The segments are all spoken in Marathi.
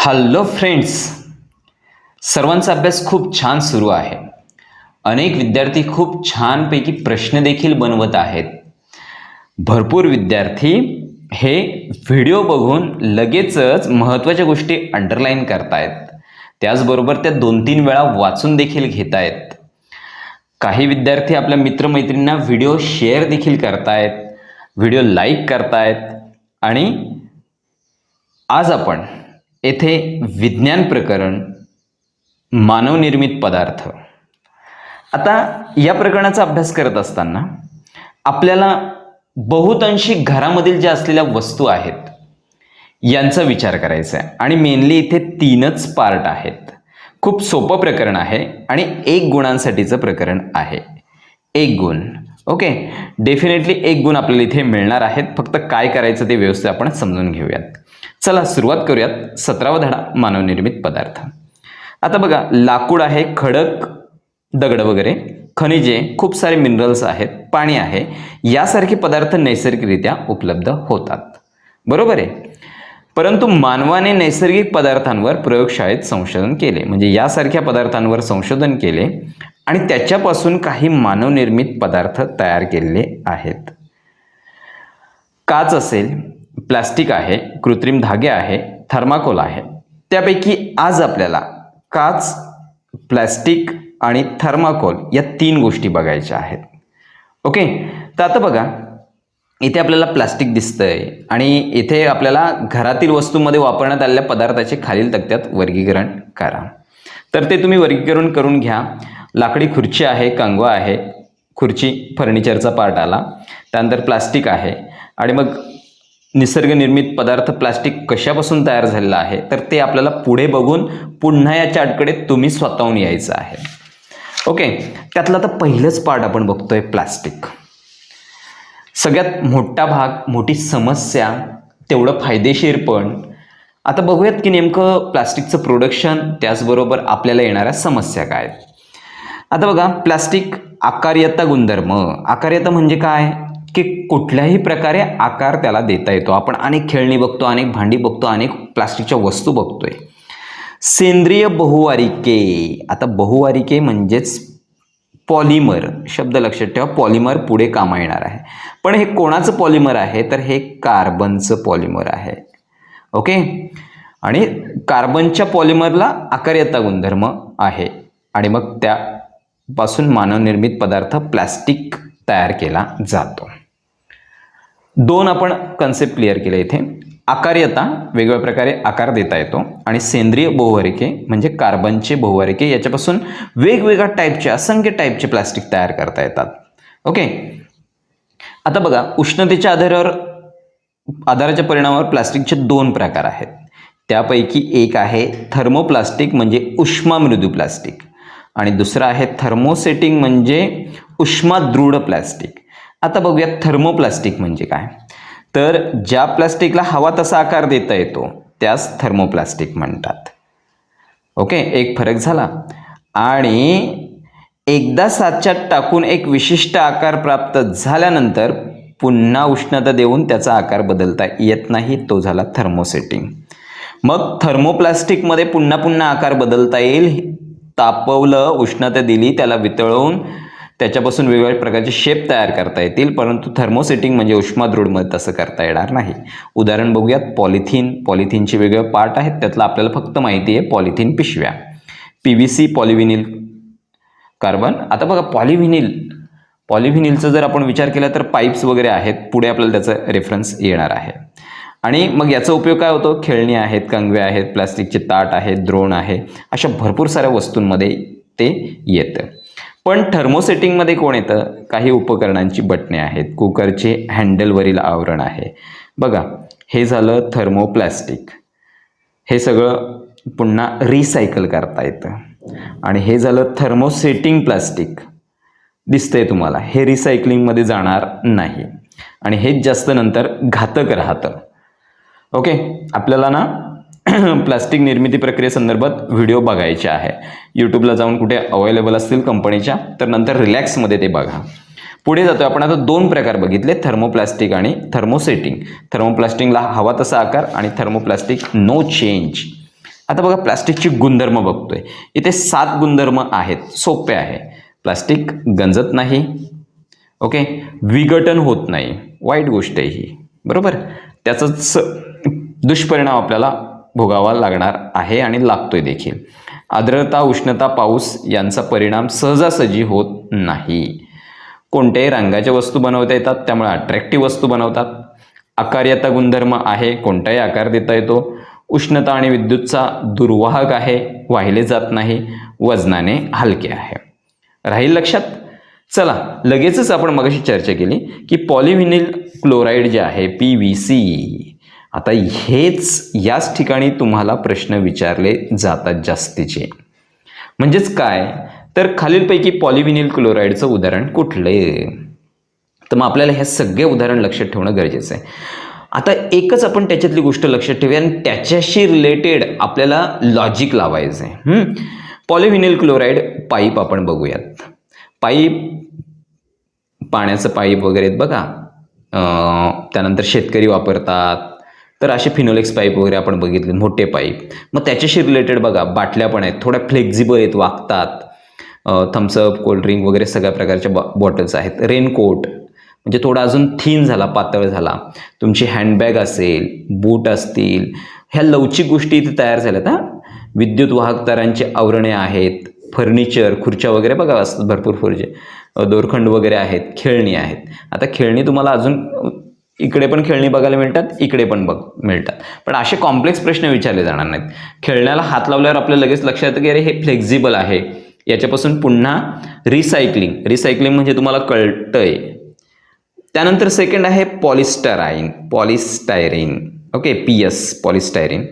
हॅलो फ्रेंड्स, सर्वांचा अभ्यास खूप छान सुरू आहे. अनेक विद्यार्थी खूप छानपैकी प्रश्न देखील बनवत आहेत. भरपूर विद्यार्थी हे व्हिडिओ बघून लगेचच महत्त्वाच्या गोष्टी अंडरलाईन करतायत. त्याचबरोबर त्या 2-3 वेळा वाचून देखील घेतायत. काही विद्यार्थी आपल्या मित्रमैत्रिणींना व्हिडिओ शेअर देखील करतायत, व्हिडिओ लाईक करतायत. आणि आज आपण येथे विज्ञान प्रकरण मानवनिर्मित पदार्थ, आता या प्रकरणाचा अभ्यास करत असताना आपल्याला बहुतांशी घरामधील ज्या असलेल्या वस्तू आहेत यांचा विचार करायचा आहे. आणि मेनली इथे 3च पार्ट आहेत. खूप सोपं प्रकरण आहे आणि 1 गुणांसाठीचं प्रकरण आहे. 1 गुण. ओके, डेफिनेटली 1 गुण आपल्याला इथे मिळणार आहेत. फक्त काय करायचं ते व्यवस्थित आपण समजून घेऊयात. चला सुरुवात करूयात. 17वा धडा मानवनिर्मित पदार्थ. आता बघा, लाकूड आहे, खडक, दगड वगैरे, खनिजे, खूप सारे मिनरल्स आहेत, पाणी आहे, यासारखे पदार्थ नैसर्गिकरित्या उपलब्ध होतात. बरोबर आहे. परंतु मानवाने नैसर्गिक पदार्थांवर प्रयोगशाळेत संशोधन केले, म्हणजे यासारख्या पदार्थांवर संशोधन केले आणि त्याच्यापासून काही मानवनिर्मित पदार्थ तयार केलेले आहेत. काच असेल, प्लास्टिक आहे, कृत्रिम धागे आहे, थर्माकोल आहे. त्यापैकी आज आपल्याला काच, प्लास्टिक आणि थर्माकोल या 3 गोष्टी बघायच्या आहेत. ओके, तर आता बघा, इथे आपल्याला प्लास्टिक दिसतंय आणि इथे आपल्याला घरातील वस्तूंमध्ये वापरण्यात आलेल्या पदार्थाचे खालील तक्त्यात वर्गीकरण करा. तर ते तुम्ही वर्गीकरण करून घ्या. लाकडी खुर्ची आहे, कंगवा आहे, खुर्ची फर्निचरचा पार्ट आला. त्यानंतर प्लास्टिक आहे आणि मग निसर्गनिर्मित पदार्थ प्लास्टिक कशापासून तयार झालेला आहे तर ते आपल्याला पुढे बघून पुन्हा या चार्टकडे तुम्ही स्वतःहून यायचं आहे. ओके, त्यातलं आता पहिलंच पार्ट आपण बघतोय, प्लास्टिक. सगळ्यात मोठा भाग, मोठी समस्या, तेवढं फायदेशीर पण. आता बघूयात की नेमकं प्लास्टिकचं प्रोडक्शन, त्याचबरोबर आपल्याला येणाऱ्या समस्या काय. आता बघा, प्लास्टिक आकार्यता गुणधर्म. आकार्यता म्हणजे काय की कुठल्याही प्रकारे आकार त्याला देता येतो. आपण अनेक खेळणी बघतो, अनेक भांडी बघतो, अनेक प्लास्टिकच्या वस्तू बघतोय. सेंद्रिय बहुवारिके. आता बहुवारिके म्हणजेच पॉलिमर. शब्द लक्षात ठेवा, पॉलिमर पुढे कामा येणार आहे. पण हे कोणाचं पॉलिमर आहे तर हे कार्बनचं पॉलिमर आहे. ओके, आणि कार्बनच्या पॉलिमरला आकार्यता गुणधर्म आहे आणि मग त्यापासून मानवनिर्मित पदार्थ प्लास्टिक तयार केला जातो. 2 आपण कन्सेप्ट क्लिअर केले इथे. आकार्यता, वेगवेगळ्या प्रकारे आकार देता येतो, आणि सेंद्रिय बहुवारिके म्हणजे कार्बनचे बहुवारिके, याच्यापासून वेगवेगळ्या टाईपचे, असंख्य टाईपचे प्लास्टिक तयार करता येतात. ओके, आता बघा, उष्णतेच्या आधाराच्या परिणामावर प्लास्टिकचे 2 प्रकार आहेत. त्यापैकी एक आहे थर्मोप्लास्टिक म्हणजे उष्मामृदू प्लास्टिक, आणि दुसरं आहे थर्मोसेटिंग म्हणजे उष्मादृढ प्लास्टिक. आता बघूया थर्मोप्लास्टिक म्हणजे काय. तर ज्या प्लास्टिकला हवा तसा आकार देता येतो त्यास थर्मोप्लास्टिक म्हणतात. ओके, एक फरक झाला. आणि एकदा साच्यात टाकून एक विशिष्ट आकार प्राप्त झाल्यानंतर पुन्हा उष्णता देऊन त्याचा आकार बदलता येत नाही, तो झाला थर्मोसेटिंग. मग थर्मोप्लास्टिकमध्ये पुन्हा पुन्हा आकार बदलता येईल. तापवलं, उष्णता दिली, त्याला वितळवून त्याच्यापासून वेगवेगळ्या प्रकारचे शेप तयार करता येतील. परंतु थर्मोसेटिंग म्हणजे उष्मादृढमध्ये तसं करता येणार नाही. उदाहरण बघूयात, पॉलिथिन. पॉलिथिनचे वेगवेगळे पार्ट आहेत, त्यातलं आपल्याला फक्त माहिती आहे पॉलिथिन पिशव्या. PVC, polyvinyl, carbon. आता बघा, पॉलिव्हिनिलचा जर आपण विचार केला तर पाईप्स वगैरे आहेत, पुढे आपल्याला त्याचं रेफरन्स येणार आहे. आणि मग याचा उपयोग काय होतो, खेळणी आहेत, कंगवे आहेत, प्लास्टिकचे ताट आहेत, द्रोण आहे, अशा भरपूर साऱ्या वस्तूंमध्ये ते येतं. पण थर्मोसेटिंगमध्ये कोण येतं, काही उपकरणांची बटणे आहेत, कुकरचे हँडलवरील आवरण आहे. बघा, हे झालं थर्मोप्लास्टिक. हे सगळं पुन्हा रिसायकल करता येतं. आणि हे झालं थर्मोसेटिंग प्लास्टिक. दिसतंय तुम्हाला, हे रिसायकलिंगमध्ये जाणार नाही आणि हेच जास्त नंतर घातक राहतं. ओके, आपल्याला ना प्लास्टिक निर्मिती प्रक्रियेसंदर्भात व्हिडिओ बघायचे आहे. यूट्यूबला जाऊन कुठे अवेलेबल असतील कंपनीच्या तर नंतर रिलॅक्समध्ये ते बघा. पुढे जातो आपण. आता 2 प्रकार बघितले, थर्मोप्लास्टिक आणि थर्मोसेटिंग. थर्मोप्लास्टिकला हवा तसा आकार आणि थर्मोप्लास्टिक नो चेंज. आता बघा प्लास्टिकची गुणधर्म बघतोय. इथे 7 गुणधर्म आहेत. सोपे आहे. प्लास्टिक गंजत नाही. ओके, विघटन होत नाही. वाईट गोष्ट आहे ही, बरोबर. त्याचाच दुष्परिणाम आपल्याला भोगावा लागणार आहे आणि लागतोय देखील. आर्द्रता, उष्णता, पाऊस यांचा परिणाम सहजासहजी होत नाही. कोणत्याही रंगाच्या वस्तू बनवता येतात, त्यामुळे अट्रॅक्टिव्ह वस्तू बनवतात. आकार्यता गुणधर्म आहे, कोणताही आकार देता येतो. उष्णता आणि विद्युतचा दुर्वाहक आहे, वाहिले जात नाही. वजनाने हलके आहे. राहील लक्षात. चला, लगेचच आपण मगाशी चर्चा केली की पॉलिव्हिनिल क्लोराईड जे आहे PVC. आता हेच याच ठिकाणी तुम्हाला प्रश्न विचारले जातात जास्तीचे. म्हणजेच काय, तर खालीलपैकी पॉलिव्हिनिल क्लोराईडचं उदाहरण कुठले. तर मग आपल्याला हे सगळे उदाहरण लक्षात ठेवणं गरजेचं आहे. आता एकच आपण त्याच्यातली गोष्ट लक्षात ठेवूया आणि त्याच्याशी रिलेटेड आपल्याला लॉजिक लावायचं आहे. पॉलिव्हिनिल क्लोराईड पाईप आपण बघूयात. पाईप, पाण्याचं पाईप वगैरे बघा, त्यानंतर शेतकरी वापरतात. तर असे फिनोलेक्स पाईप वगैरे आपण बघितले, मोठे पाईप. मग त्याच्याशी रिलेटेड बघा बाटल्या पण आहेत, थोड्या फ्लेक्झिबल आहेत, वागतात. थम्सअप, कोल्ड्रिंक वगैरे सगळ्या प्रकारच्या बॉटल्स आहेत. रेनकोट म्हणजे थोडा अजून थिन झाला, पातळ झाला. तुमची हँडबॅग असेल, बूट असतील, ह्या लवचिक गोष्टी इथे तयार झाल्यात. विद्युत वाहक तारांची आवरणे आहेत. फर्निचर, खुर्च्या वगैरे बघा असतात भरपूर. दोरखंड वगैरे आहेत. खेळणी आहेत. आता खेळणी तुम्हाला अजून इकडे पण खेळणी बघायला मिळतात, इकडे पण मिळतात. पण असे कॉम्प्लेक्स प्रश्न विचारले जाणार नाहीत. खेळण्याला हात लावल्यावर आपल्याला लगेच लक्षात येतं की अरे हे फ्लेक्झिबल आहे. याच्यापासून पुन्हा रिसायकलिंग म्हणजे तुम्हाला कळतंय. त्यानंतर सेकंड आहे पॉलिस्टायरीन. Okay, PS, polystyrene.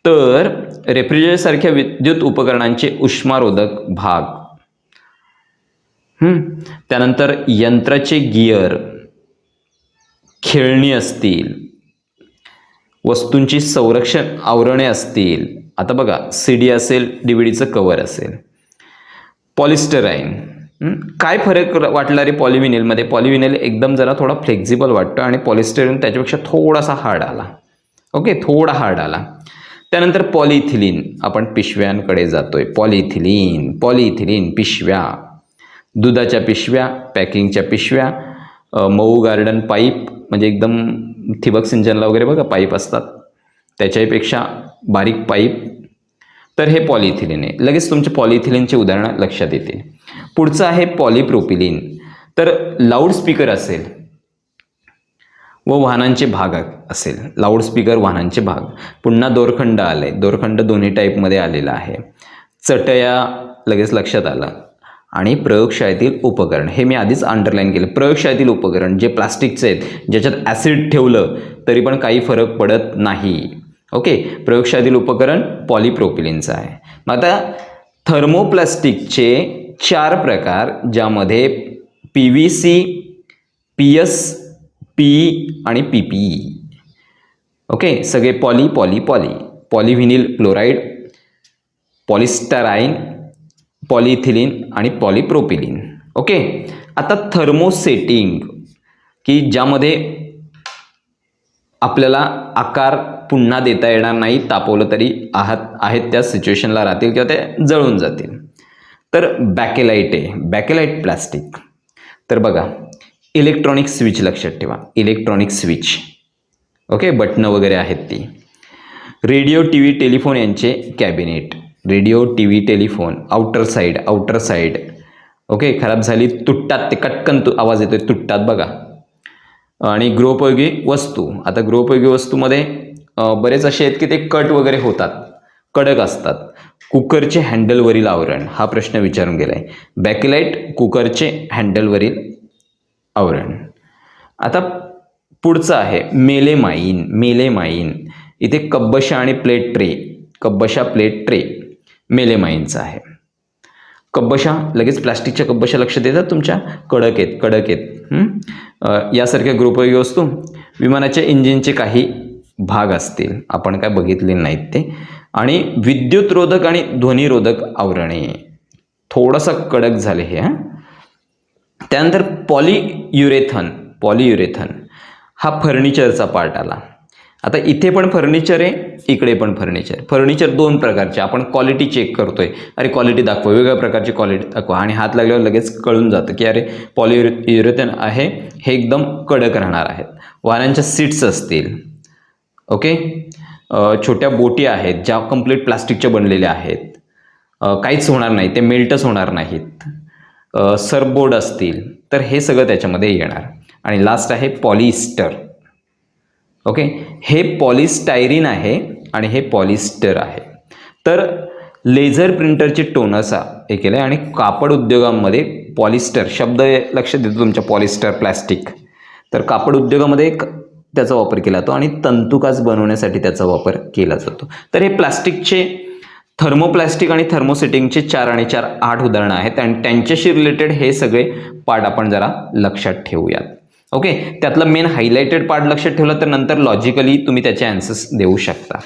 तर रेफ्रिजरेटर सारख्या विद्युत उपकरणांचे उष्मारोधक भाग. त्यानंतर यंत्राचे गिअर, खेळणी असतील, वस्तूंची संरक्षण आवरणे असतील. आता बघा CD असेल, DVDचं कव्हर असेल. पॉलिस्टराईन. काय फरक वाटला रे पॉलिव्हिनिलमध्ये. पॉलिव्हिनिल एकदम जरा थोडा फ्लेक्झिबल वाटतं आणि पॉलिस्टरीन त्याच्यापेक्षा थोडासा हार्ड आला. ओके, थोडा हार्ड आला. त्यानंतर पॉलिइथिलीन. आपण पिशव्यांकडे जातोय. पॉलिइथिलीन पिशव्या, दुधाच्या पिशव्या, पॅकिंगच्या पिशव्या, मऊ गार्डन पाईप म्हणजे एकदम ठिबक सिंचनला वगैरे बघा पाईप असतात, त्याच्यापेक्षा बारीक पाईप. तर हे पॉलिइथिलीन आहे. लगेच तुमचे पॉलिइथिलीनचे उदाहरणं लक्षात येतील. पुढचं आहे पॉलिप्रोपिलीन. तर लाऊडस्पीकर असेल व वाहनांचे भाग असेल. लाऊडस्पीकर, वाहनांचे भाग. पुन्हा दोरखंड आले. दोरखंड दोन्ही टाईपमध्ये आलेला आहे. चटया लगेच लक्षात आलं. आणि प्रयोगशाळेतील उपकरण, हे मी आधीच अंडरलाईन केलं. प्रयोगशाळेतील उपकरण जे प्लास्टिकचे आहेत, ज्याच्यात ॲसिड ठेवलं तरी पण काही फरक पडत नाही. ओके, प्रयोगशाळेतील उपकरण पॉलिप्रोपिलीनचं आहे. मग आता थर्मोप्लास्टिकचे 4 प्रकार, ज्यामध्ये PVC, PS, PE आणि PPE. ओके, सगळे पॉलिव्हिनिल क्लोराईड, पॉलिस्टराईन, पॉलिइथिलीन आणि पॉलिप्रोपिलीन. ओके, आता थर्मोसेटिंग, की ज्यामध्ये आपल्याला आकार पुन्हा देता येणार नाही, तापवलं तरी आहेत त्या सिच्युएशनला राहतील किंवा ते जळून जातील. तर बॅकेलाईट आहे, बॅकेलाईट प्लास्टिक. तर बघा, इलेक्ट्रॉनिक स्विच लक्षात ठेवा, इलेक्ट्रॉनिक स्विच. ओके, बटणं वगैरे आहेत ती. रेडिओ, TV, टेलिफोन यांचे cabinet. Radio, TV, telephone. Outer side. Okay, खराब झाली, तुटतात ते, कटकन आवाज येतोय, तुटतात बघा. आणि गृहोपयोगी वस्तू. आता गृहोपयोगी वस्तूमध्ये बरेच असे आहेत की ते कट वगैरे होतात, कडक असतात. कुकरचे हँडलवरील आवरण, हा प्रश्न विचारून गेलाय. बॅकेलाईट, कुकरचे हँडलवरील आवरण. आता पुढचं आहे मेलेमाइन. इथे कब्बशा आणि प्लेट ट्रे, मेलेमाइनचा आहे. कब्बशा, लगेच प्लास्टिकच्या कब्बशा लक्षात येतात तुमच्या, कडक आहेत. यासारख्या गृहोपयोगी वस्तू. विमानाच्या इंजिनचे काही भाग असतील, आपण काय बघितले नाहीत ते. आणि विद्युतरोधक आणि ध्वनिरोधक आवरणे, थोडासा कडक झाले हे. त्यानंतर पॉलियुरेथन, हा फर्निचरचा पार्ट आला. आता इथे पण फर्निचर आहे, इकडे पण फर्निचर. फर्निचर दोन प्रकारचे. आपण क्वालिटी चेक करतोय, अरे क्वालिटी दाखवा, वेगवेगळ्या प्रकारची क्वालिटी दाखवा, आणि हात लागल्यावर लगेच कळून जातं की अरे पॉलियुरेथेन आहे, हे एकदम कडक राहणार आहेत. वाहनांच्या सीट्स असतील, ओके, छोट्या बोटी आहेत ज्या कम्प्लीट प्लास्टिकच्या बनलेल्या आहेत, काहीच होणार नाही, ते मेल्टच होणार नाहीत. सर्फबोर्ड असतील तर हे सगळं त्याच्यामध्ये येणार. आणि लास्ट आहे पॉलिस्टर. ओके, हे पॉलिस्टायरीन आहे आणि हे पॉलिस्टर आहे. तर लेझर प्रिंटरचे टोनर्स हे केलं आहे. आणि कापड उद्योगामध्ये पॉलिस्टर शब्द लक्षात देतो तुमच्या, पॉलिस्टर प्लास्टिक. तर कापड उद्योगामध्ये त्याचा वापर केला जातो आणि तंतुकाच बनवण्यासाठी त्याचा वापर केला जातो. तर हे प्लास्टिकचे थर्मोप्लास्टिक आणि थर्मोसेटिंगचे 4 आणि 4 8 उदाहरणं आहेत आणि त्यांच्याशी रिलेटेड हे सगळे पार्ट आपण जरा लक्षात ठेवूयात. ओके, त्यातलं मेन हायलाइटेड पार्ट लक्षात ठेवलं तर नंतर लॉजिकली तुम्ही त्याचे आन्सर्स देऊ शकता.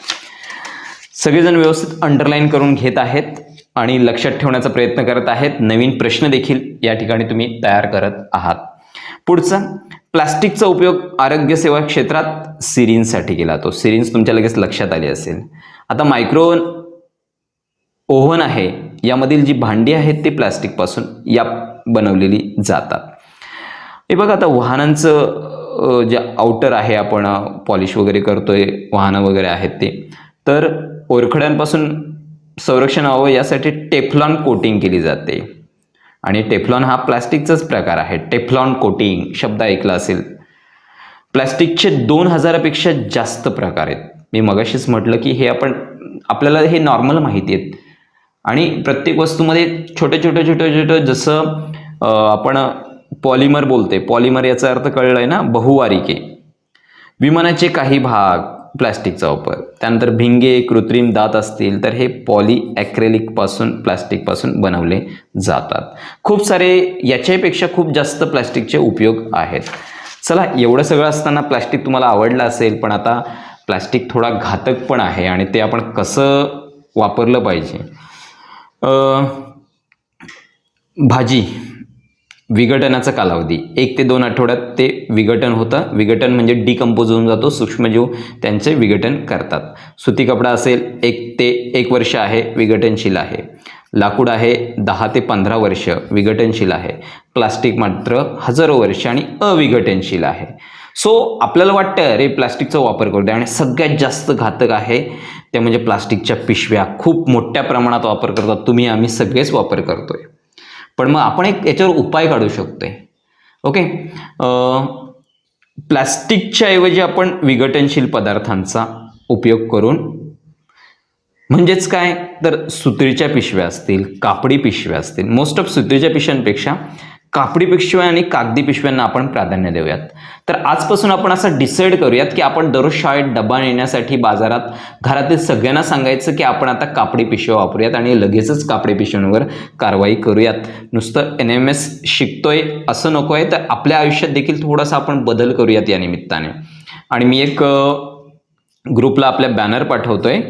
सगळेजण व्यवस्थित अंडरलाईन करून घेत आहेत आणि लक्षात ठेवण्याचा प्रयत्न करत आहेत. नवीन प्रश्न देखील या ठिकाणी तुम्ही तयार करत आहात. पुढचा, प्लास्टिकचा उपयोग आरोग्य सेवा क्षेत्रात सिरिंजसाठी केला जातो. सिरिंज तुमच्या लगेच लक्षात आली असेल. आता मायक्रो ओव्हन आहे, यामधील जी भांडी आहेत ती प्लास्टिकपासून या बनवलेली जातात. हे बघा, आता वाहनांचं जे आउटर आहे, आपण पॉलिश वगैरे करतोय, वाहनं वगैरे आहेत ते, तर ओरखड्यांपासून संरक्षण व्हावं यासाठी टेफ्लॉन कोटिंग केली जाते. आणि टेफ्लॉन हा प्लास्टिकचाच प्रकार आहे. टेफ्लॉन कोटिंग शब्द ऐकला असेल. प्लास्टिकचे 2000पेक्षा जास्त प्रकार आहेत. मी मगाशीच म्हटलं की हे आपल्याला हे नॉर्मल माहिती आहेत आणि प्रत्येक वस्तूमध्ये छोटे छोटे जसं आपण पॉलिमर बोलते, पॉलिमर याचा अर्थ कळलाय ना, बहुवारिके. विमानाचे काही भाग प्लास्टिकचा वापर, त्यानंतर भिंगे, कृत्रिम दात असतील तर हे पॉलिॲक्रेलिक पासून प्लास्टिकपासून बनवले जातात. खूप सारे याच्यापेक्षा खूप जास्त प्लास्टिकचे उपयोग आहेत. चला, एवढं सगळं असताना प्लास्टिक तुम्हाला आवडलं असेल, पण आता प्लास्टिक थोडा घातक पण आहे आणि ते आपण कसं वापरलं पाहिजे. भाजी विघटनाचा कालावधी 1 ते 2 आठवड्यात ते विघटन होतं. विघटन म्हणजे डिकम्पोज होऊन जातो, सूक्ष्मजीव त्यांचे विघटन करतात. सुती कपडा असेल 1 ते 1 वर्ष आहे, विघटनशील आहे. लाकूड आहे 10 ते 15 वर्ष, विघटनशील आहे. प्लास्टिक मात्र हजारो वर्ष आणि अविघटनशील आहे. सो आपल्याला वाटतं अरे प्लास्टिकचा वापर करतोय आणि सगळ्यात जास्त घातक आहे ते म्हणजे प्लास्टिकच्या पिशव्या. खूप मोठ्या प्रमाणात वापर करतात तुम्ही, आम्ही सगळेच वापर करतोय. पण मग आपण एक याच्यावर उपाय काढू शकतोय. ओके, प्लास्टिकच्या ऐवजी आपण विघटनशील पदार्थांचा उपयोग करून, म्हणजेच काय तर सुतळीच्या पिशव्या असतील, कापडी पिशव्या असतील. मोस्ट ऑफ सुतळीच्या पिशव्यांपेक्षा कापडी पिशव्या आणि कागदी पिशव्यांना आपण प्राधान्य देऊयात. तर आजपासून आपण असं डिसाईड करूयात की आपण दररोज शाळेत डबा नेण्यासाठी बाजारात घरातील सगळ्यांना सांगायचं की आपण आता कापडी पिशव्या वापरूयात आणि लगेचच कापडी पिशव्यांवर कारवाई करूयात. नुसतं NMS शिकतोय असं नको आहे, तर आपल्या आयुष्यात देखील थोडासा आपण बदल करूयात या निमित्ताने. आणि मी एक ग्रुपला आपल्या बॅनर पाठवतोय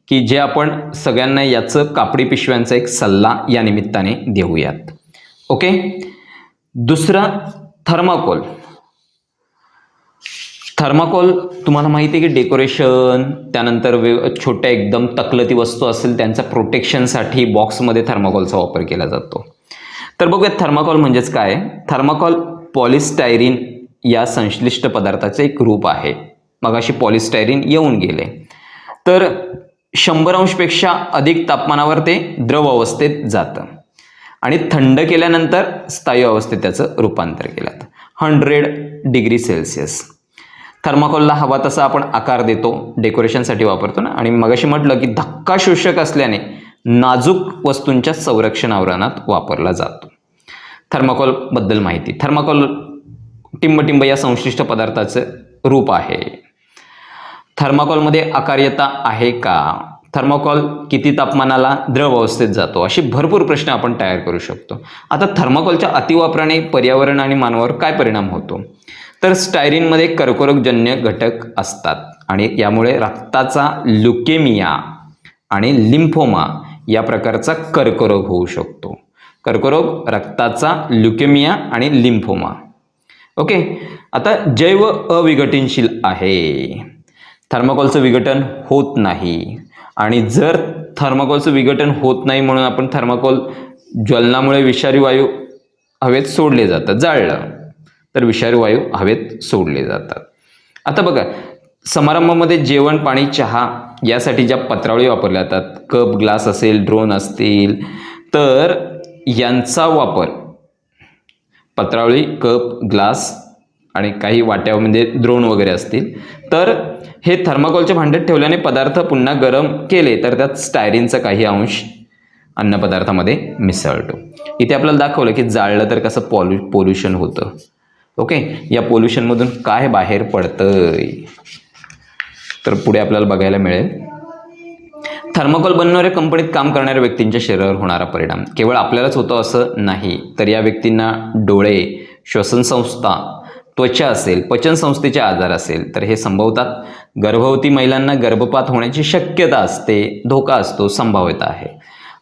की जे आपण सगळ्यांना याचं कापडी पिशव्यांचा एक सल्ला या निमित्ताने देऊयात. ओके, दुसरा थर्माकोल. थर्माकोल तुम्हाला माहिती आहे की डेकोरेशन, त्यानंतर छोट्या एकदम तकलती वस्तू असेल त्यांच्या प्रोटेक्शनसाठी बॉक्समध्ये थर्माकोलचा वापर केला जातो. तर बघूयात थर्माकोल म्हणजेच काय. थर्माकोल पॉलिस्टायरीन या संश्लिष्ट पदार्थाचे एक रूप आहे. मगाशी पॉलिस्टायरीन येऊन गेले. तर 100 अंशपेक्षा अधिक तापमानावर ते द्रव अवस्थेत जातं आणि थंड केल्यानंतर स्थायू अवस्थेत त्याचं रूपांतर केलं जातं. 100 डिग्री सेल्सिअस. थर्माकोलला हवा तसा आपण आकार देतो, डेकोरेशनसाठी वापरतो ना. आणि मगाशी म्हटलं की धक्का शोषक असल्याने नाजूक वस्तूंच्या संरक्षण आवरणात वापरला जातो. थर्माकोल बद्दल माहिती. थर्माकोल टिंबटिंब या संश्लिष्ट पदार्थाचं रूप आहे. थर्माकोलमध्ये आकार्यता आहे का? थर्माकोल किती तापमानाला द्रव अवस्थेत जातो? असे भरपूर प्रश्न आपण तयार करू शकतो. आता थर्माकोलच्या अतिवापराने पर्यावरण आणि मानवावर काय परिणाम होतो? तर स्टायरीनमध्ये कर्करोगजन्य घटक असतात आणि यामुळे रक्ताचा ल्युकेमिया आणि लिम्फोमा या प्रकारचा कर्करोग होऊ शकतो. कर्करोग, रक्ताचा ल्युकेमिया आणि लिम्फोमा. ओके, आता जैव अविघटनशील आहे. थर्माकोलचं विघटन होत नाही. आणि जर थर्माकोलचं विघटन होत नाही म्हणून आपण थर्माकोल ज्वलनामुळे विषारी वायू हवेत सोडले जातात, जाळलं तर विषारी वायू हवेत सोडले जातात. आता बघा, समारंभामध्ये जेवण, पाणी, चहा यासाठी ज्या पत्रावळी वापरल्या जातात, कप, ग्लास असेल, ड्रोन असतील, तर यांचा वापर पत्रावळी, कप, ग्लास आणि काही वाट्या म्हणजे द्रोण वगैरे असतील, तर हे थर्माकोलच्या भांड्यात ठेवल्याने पदार्थ पुन्हा गरम केले तर त्यात स्टायरीनचा काही अंश अन्नपदार्थामध्ये मिसळतो. इथे आपल्याला दाखवलं की जाळलं तर कसं पोल्युशन होतं. ओके, या पोल्युशनमधून काय बाहेर पडतंय तर पुढे आपल्याला बघायला मिळेल. थर्माकोल बनवणाऱ्या कंपनीत काम करणाऱ्या व्यक्तींच्या शरीरावर होणारा परिणाम केवळ आपल्यालाच होतो असं नाही, तर या व्यक्तींना डोळे, श्वसनसंस्था, त्वचा असेल, पचनसंस्थेचे आजार असेल तर हे संभवतात. गर्भवती महिलांना गर्भपात होण्याची शक्यता असते, धोका असतो, संभाव्यता आहे.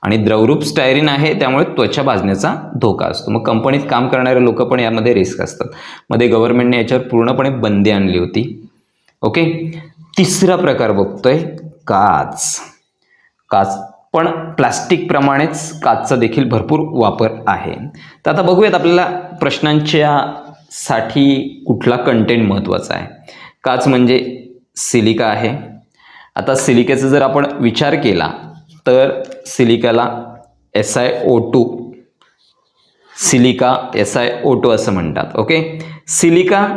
आणि द्रवरूप स्टायरीन आहे, त्यामुळे त्वचा भाजण्याचा धोका असतो. मग कंपनीत काम करणारे लोक पण यामध्ये रिस्क असतात. मध्ये गव्हर्नमेंटने याच्यावर पूर्णपणे बंदी आणली होती. ओके, तिसरा प्रकार बघतोय काच. काच पण प्लास्टिक प्रमाणेच काचचा देखील भरपूर वापर आहे. तर आता बघूयात आपल्याला प्रश्नांच्या साठी कुठला कंटेंट महत्त्वाचा आहे. काच म्हणजे सिलिका आहे. आता सिलिकेचा जर आपण विचार केला तर सिलिकाला SiO2, सिलिका SiO2 असं म्हणतात. ओके, सिलिका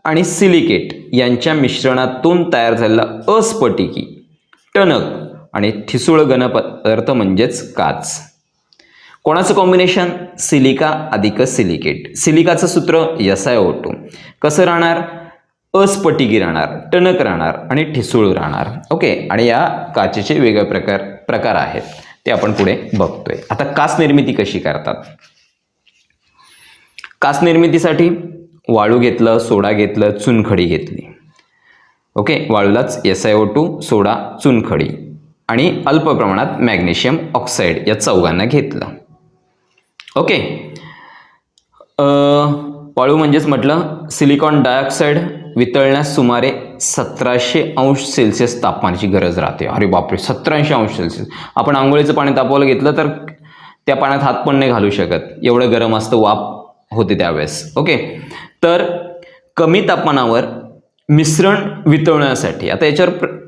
आणि सिलिकेट यांच्या मिश्रणातून तयार झालेला अस्फटिकी, टणक आणि ठिसूळ घन पदार्थ म्हणजेच काच. कोणाचं कॉम्बिनेशन? सिलिका अधिक सिलिकेट. सिलिकाचं सूत्र SiO2. कसं राहणार? अस्फटिकी राहणार, टणक राहणार आणि ठिसूळ राहणार. ओके, आणि या काचेचे वेगळे प्रकार आहेत ते आपण पुढे बघतोय. आता काच निर्मिती कशी करतात? काच निर्मितीसाठी वाळू घेतलं, सोडा घेतलं, चुनखडी घेतली. ओके, वाळूलाच SiO2, सोडा, चुनखडी आणि अल्प प्रमाणात मॅग्नेशियम ऑक्साईड या चौघांना घेतलं. ओके, वाळू म्हणजेच म्हटलं सिलिकॉन डायऑक्साईड वितळण्यास सुमारे 1700 अंश सेल्सिअस तापमानाची गरज राहते. अरे बापरे, 1700 अंश सेल्सिअस. आपण आंघोळीचं पाणी तापवायला घेतलं तर त्या पाण्यात हात पण नाही घालू शकत, एवढं गरम असतं, वाफ होते त्यावेळेस. ओके, तर कमी तापमानावर मिश्रण वितळण्यासाठी आता याच्यावर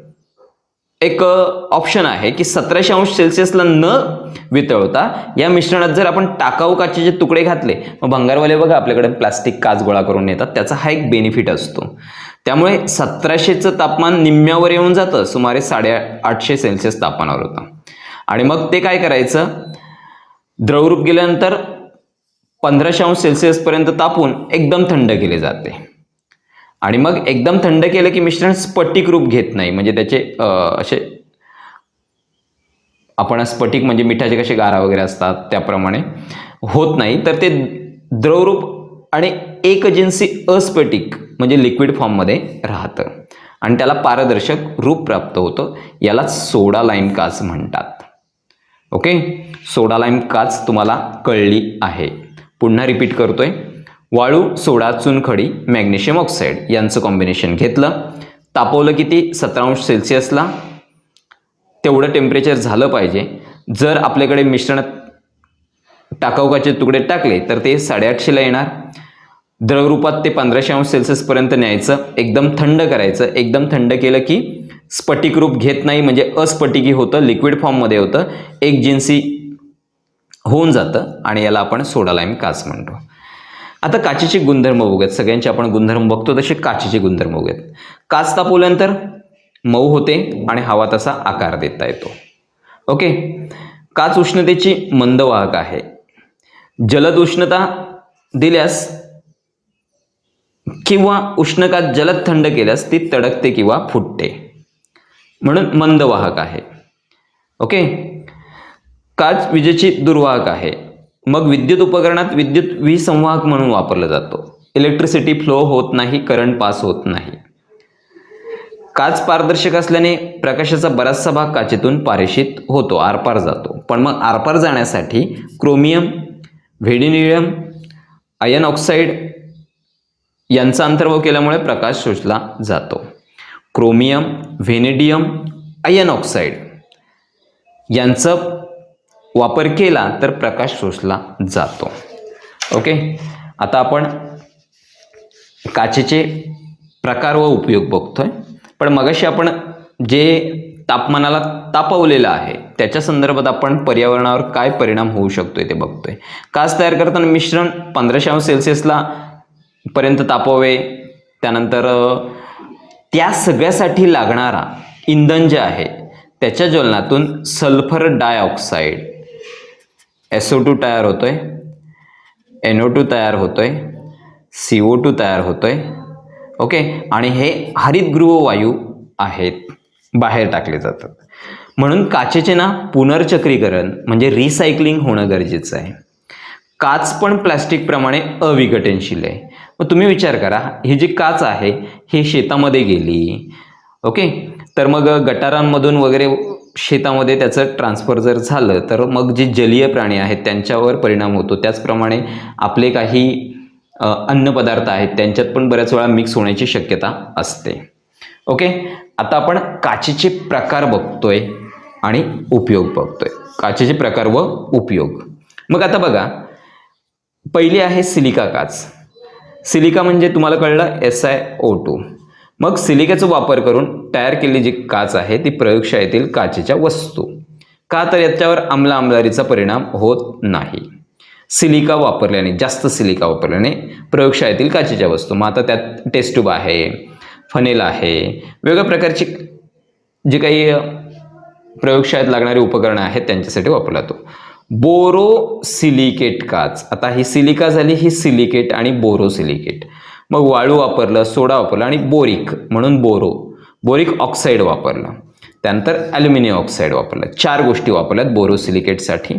एक ऑप्शन आहे की 1700 अंश सेल्सिअसला न वितळवता या मिश्रणात जर आपण टाकाऊ काचेचे तुकडे घातले, मग भंगारवाले बघा आपल्याकडे प्लास्टिक काच गोळा करून नेतात, त्याचा हा एक बेनिफिट असतो. त्यामुळे 1700चं तापमान निम्म्यावर येऊन जातं, सुमारे 850 सेल्सिअस तापमानावर होतं. आणि मग ते काय करायचं, द्रवरूप गेल्यानंतर 1500 अंश सेल्सिअसपर्यंत तापून एकदम थंड केले जाते. आणि मग एकदम थंड केलं की मिश्रण स्फटिक रूप घेत नाही, म्हणजे त्याचे असे आपण स्फटिक म्हणजे मिठाचे कसे गारा वगैरे असतात त्याप्रमाणे होत नाही, तर ते द्रवरूप आणि एकजिन्सी अस्फटिक म्हणजे लिक्विड फॉर्ममध्ये राहतं आणि त्याला पारदर्शक रूप प्राप्त होतं. याला सोडा लाईम काच म्हणतात. ओके, सोडा लाईम काच तुम्हाला कळली आहे. पुन्हा रिपीट करतोय. वाळू, सोडा, चुनखडी, मॅग्नेशियम ऑक्साईड यांचं कॉम्बिनेशन घेतलं, तापवलं किती? 17 अंश सेल्सिअसला. तेवढं टेम्परेचर झालं पाहिजे. जर आपल्याकडे मिश्रणात टाकाऊ काचेचे तुकडे टाकले तर ते 850ला येणार. द्रवरूपात ते 1500 अंश सेल्सिअसपर्यंत न्यायचं, एकदम थंड करायचं. एकदम थंड केलं की स्फटिक रूप घेत नाही, म्हणजे अस्फटिकी होतं, लिक्विड फॉर्ममध्ये होतं, एकजिन्सी होऊन जातं आणि याला आपण सोडा लाईम काच म्हणतो. आता काचेचे गुणधर्म बघूयात. सगळ्यांचे आपण गुणधर्म बघतो तसे काचेचे गुणधर्म बघूयात. काच तापवल्यानंतर मऊ होते आणि हवा तसा आकार देता येतो. ओके, काच उष्णतेची मंद वाहक आहे. जलद उष्णता दिल्यास किंवा उष्ण काच जलद थंड केल्यास ती तडकते किंवा फुटते, म्हणून मंद वाहक आहे. ओके, काच विजेची दुर्वाहक आहे. मग विद्युत उपकरणात विद्युत विसंवाहक म्हणून वापरला जातो. इलेक्ट्रिसिटी फ्लो होत नाही, करंट पास होत नाही. काच पारदर्शक असल्याने प्रकाशाचा बराचसा भाग काचेतून पारेषित होतो, आरपार जातो. पण मग आरपार जाण्यासाठी क्रोमियम, व्हेडिनियम, आयन ऑक्साईड यांचा अंतर्भाव केल्यामुळे प्रकाश शोषला जातो. क्रोमियम, व्हेनेडियम, आयर्न ऑक्साईड यांचा वापर केला तर प्रकाश शोषला जातो. ओके, आता आपण काचेचे प्रकार व उपयोग बघतोय. पण मगाशी आपण जे तापमानाला तापवलेलं आहे त्याच्या संदर्भात आपण पर्यावरणावर काय परिणाम होऊ शकतोय ते बघतोय. काच तयार करताना मिश्रण 1500°C पर्यंत तापवावे. त्यानंतर त्या सगळ्यासाठी लागणारा इंधन जे आहे त्याच्या ज्वलनातून सल्फर डायऑक्साईड SO2 तयार होतोय, NO2 तयार होतोय, CO2 तयार होतोय. ओके, आणि हे हरितगृह वायू आहेत बाहेर टाकले जातात. म्हणून काचेचे ना पुनर्चक्रीकरण म्हणजे रिसायकलिंग होणं गरजेचं आहे. काच पण प्लास्टिक प्रमाणे अविघटनशील आहे. मग तुम्ही विचार करा, ही जी काच आहे ही शेतामध्ये गेली, ओके, तर मग गटारांमधून वगैरे शेतामध्ये त्याचं ट्रान्सफर जर झालं तर मग जे जलीय प्राणी आहेत त्यांच्यावर परिणाम होतो. त्याचप्रमाणे आपले काही अन्नपदार्थ आहेत त्यांच्यात पण बऱ्याच वेळा मिक्स होण्याची शक्यता असते. ओके, आता आपण काचेचे प्रकार बघतोय आणि उपयोग बघतोय. काचेचे प्रकार व उपयोग. मग आता बघा, पहिली आहे सिलिका काच. सिलिका म्हणजे तुम्हाला कळलं SiO2. मग सिलिकाचा वापर करून तयार केलेली जी काच आहे ती प्रयोगशाळेतील काचेच्या वस्तू. का तर याच्यावर आम्लारीचा परिणाम होत नाही. सिलिका वापरल्याने, जास्त सिलिका वापरल्याने प्रयोगशाळेतील काचेच्या वस्तू. मग आता त्यात टेस्ट ट्यूब आहे, फनेल आहे, वेगवेगळ्या प्रकारची जी काही प्रयोगशाळेत लागणारी उपकरणं आहेत त्यांच्यासाठी वापरला जातो. बोरोसिलिकेट काच. आता ही सिलिका झाली, ही सिलिकेट आणि बोरोसिलिकेट. मग वाळू वापरलं, सोडा वापरला आणि बोरिक म्हणून बोरिक ऑक्साईड वापरलं. त्यानंतर ॲल्युमिनियम ऑक्साईड वापरलं. 4 गोष्टी वापरल्यात बोरोसिलिकेटसाठी.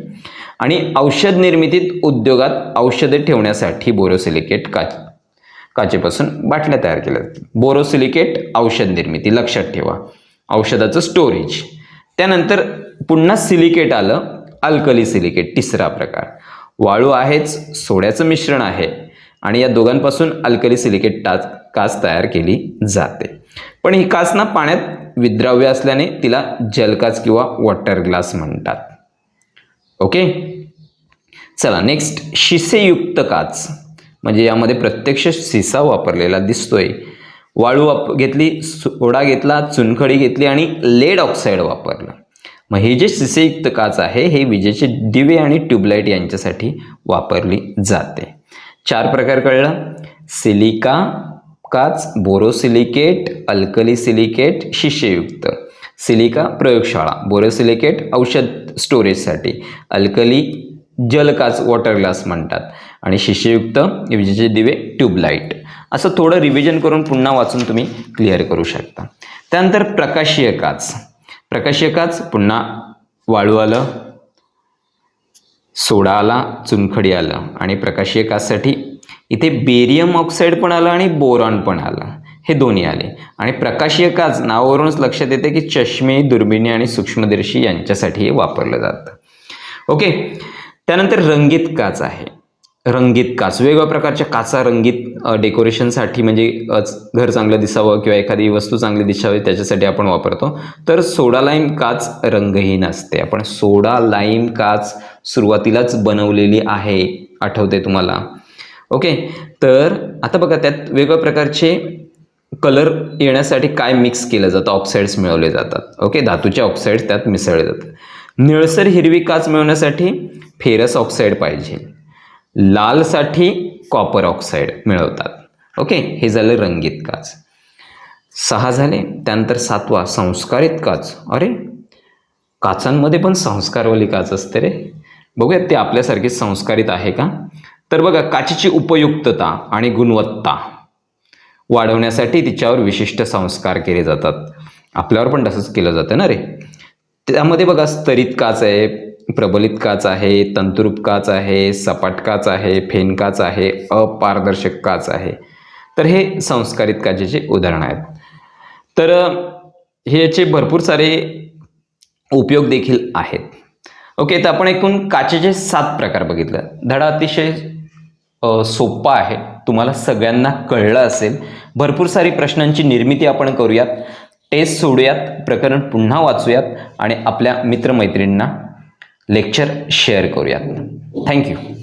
आणि औषध निर्मितीत उद्योगात औषधे ठेवण्यासाठी बोरोसिलिकेट काचेपासून बाटल्या तयार केल्या जातात. बोरोसिलिकेट औषध निर्मिती, लक्षात ठेवा, औषधाचं स्टोरेज. त्यानंतर पुन्हा सिलिकेट आलं, अल्कली सिलिकेट, तिसरा प्रकार. वाळू आहेच, सोड्याचं मिश्रण आहे आणि या दोघांपासून अल्कली सिलिकेट काच तयार केली जाते. पण ही काच ना पाण्यात विद्राव्य असल्याने तिला जलकाच किंवा वॉटर ग्लास म्हणतात. ओके, चला नेक्स्ट, शिसेयुक्त काच. म्हणजे यामध्ये प्रत्यक्ष शिसा वापरलेला दिसतोय. वाळू घेतली, सोडा घेतला, चुनखडी घेतली आणि लेड ऑक्साईड वापरलं. मग हे जे शिसेयुक्त काच आहे हे विजेचे दिवे आणि ट्यूबलाईट यांच्यासाठी वापरली जाते. 4 प्रकार कळलं, सिलिका काच, बोरोसिलिकेट, अल्कली सिलिकेट, शिसेयुक्त. सिलिका प्रयोगशाळा, बोरोसिलिकेट औषध स्टोरेजसाठी, अल्कली जलकाच वॉटर ग्लास म्हणतात आणि शिसेयुक्त विजेचे दिवे ट्यूबलाईट. असं थोडं रिव्हिजन करून पुन्हा वाचून तुम्ही क्लिअर करू शकता. त्यानंतर प्रकाशीय काच. प्रकाशीय काच पुन्हा वाळू आलं, सोडा आला, चुनखडी आलं आणि प्रकाशीय काचसाठी इथे बेरियम ऑक्साईड पण आलं आणि बोरॉन पण आलं. हे दोन्ही आले. आणि प्रकाशीय काच नावावरूनच लक्षात येते की चष्मे, दुर्बिणी आणि सूक्ष्मदर्शी यांच्यासाठी हे वापरलं जातं. ओके, त्यानंतर रंगीत काच आहे. रंगीत काच, वेगवेगळ्या प्रकारच्या काचा रंगीत डेकोरेशनसाठी, म्हणजे घर चांगलं दिसावं किंवा एखादी वस्तू चांगली दिसावी त्याच्यासाठी आपण वापरतो. तर सोडा लाईम काच रंगहीन असते. आपण सोडा लाईम काच सुरुवातीलाच बनवलेली आहे, आठवते तुम्हाला. ओके, तर आता बघा त्यात वेगवेगळ्या प्रकारचे कलर येण्यासाठी काय मिक्स केलं जातं, ऑक्साईड्स मिळवले जातात. ओके, धातूचे ऑक्साईड्स त्यात मिसळले जातात. निळसर हिरवी काच मिळवण्यासाठी फेरस ऑक्साईड पाहिजे. लालसाठी कॉपर ऑक्साईड मिळवतात. ओके, हे झालं रंगीत काच. 6 झाले. त्यानंतर 7वा संस्कारित काच. अरे, काचांमध्ये पण संस्कारवाली काच असते रे. बघूयात ते आपल्यासारखी संस्कारित आहे का. तर बघा, काचेची उपयुक्तता आणि गुणवत्ता वाढवण्यासाठी तिच्यावर विशिष्ट संस्कार केले जातात. आपल्यावर पण तसंच केलं जातं ना रे. त्यामध्ये बघा, स्तरित काच आहे, प्रबलित काच आहे, तंतुरूप काच आहे, सपाट काच आहे, फेन काच आहे, अपारदर्शक काच आहे. तर हे संस्कारित काचेचे उदाहरण आहेत. तर ह्याचे भरपूर सारे उपयोग देखील आहेत. ओके, तर आपण एकूण काचेचे 7 प्रकार बघितलं. धडा अतिशय सोपा आहे, तुम्हाला सगळ्यांना कळलं असेल. भरपूर सारी प्रश्नांची निर्मिती आपण करूयात. टेस्ट सोडूयात, प्रकरण पुन्हा वाचूयात आणि आपल्या मित्रमैत्रिणींना लेक्चर शेअर करूयात. थँक्यू.